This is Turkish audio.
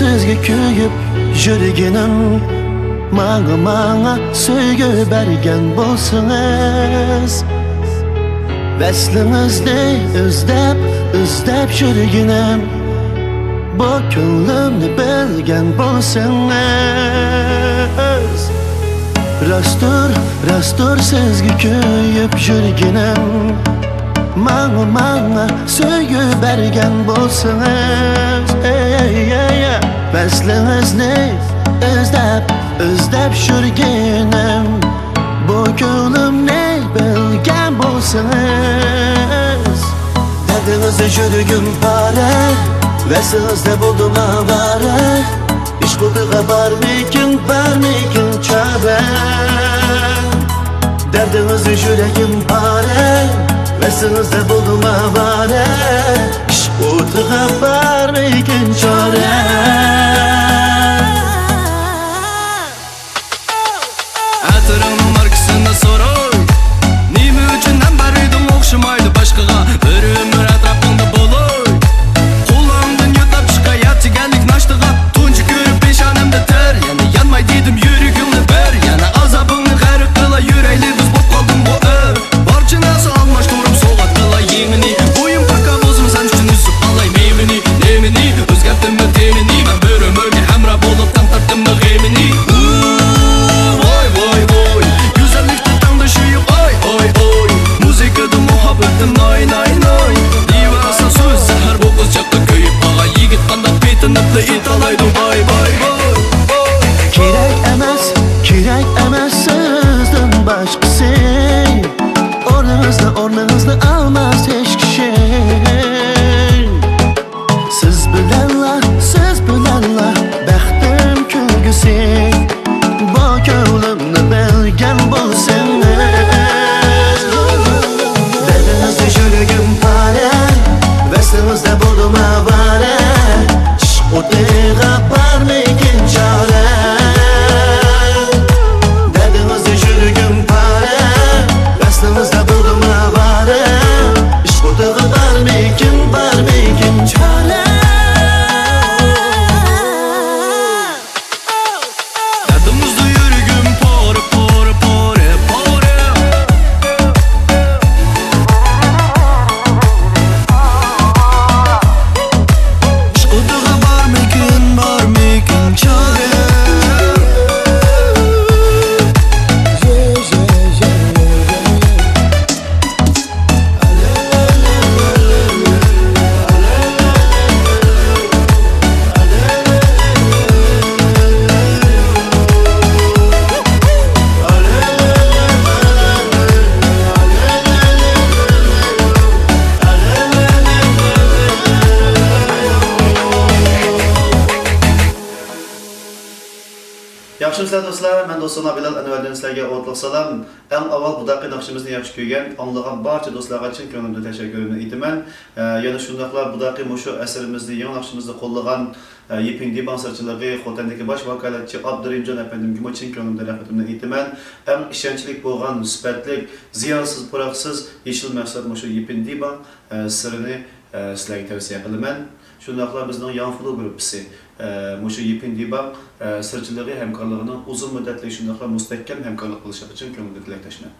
sizge köyüp yürgenim Manga söygü bergen bolsunuz Veslinizde özdep yürgenim Bu könglimni bilgen bolsunuz Rastur sizge köyüp yürgenim Manga söygü bergen bolsunuz Veslinizde özdep yürgenim Bu könglimni bilgen bolsunuz Derdinizde yürgüm pare Veslinizde buldum avare İş bulduğuna barmikin çare Derdinizde yüreğim pare Veslinizde buldum avare İş bulduğuna barmikin çare Hatırımın markasında soruy Nime üçünden barıydım okşamaydı başkaga Bir ömür atrapında boluy Kulağımdan yutab şikayetçi geldik naştıga Tuncu görüp peşanemde ter Yani yanmay dedim yürügümle ber Yani azabını gayrı kıla yüreğli düz bop kaldım bu ev Barçı nasıl almaş durum soğuk kıla yemini Boyun paka bozum sen üçün üsüp alay meyvini Nemini özgerttim mi tenini Ben bir ömürge hemra bolup tam tarttım mı gemini Kirek emez sizden başkası Ornunuzda almaz hiç kişi Siz bilenler Bəxtim külgüsü Bu könglimni bilgen bolsunuz Derdinizde yürgüm pare Veslinizde buldum avare O dıyğa barmikin çare Derdinizde yürgüm pare Veslinizde buldum avare O dıyğa barmikin çare Derdimizde yürügüm pore pore pore pore Şuduğa barmikin çare Yaxşımsizlar dostlar, ben dostum Bilal Anvardan sizlerge otluq salam. En avval bu dakika nakşımızı yaxşı köygen, anlayan barcha dostlarga chin ko'nglimdan teşekkürümü etaman. Yana shundaqla bu dakika mushu asarimizni, yangi nakşımızda qo'llagan Yeping Diban sirchiligi Xotandagi bosh vakolatchi Abdurimjon apandimga chin ko'nglimdan rahmatimni etaman. Eng ishonchli bo'lgan, sifatli, ziyonsiz, puroqsiz, yeshil maqsad mushu Yeping Diban sirini sizlarga tavsiya qilaman. Shundaqla bizning Yanfulu gruppasi mushu Yeping Diban sirchiligi hamkorligining uzun muddatli shundaqla mustahkam hamkorlik qilishi uchun ko'ngilli tilakdoshman.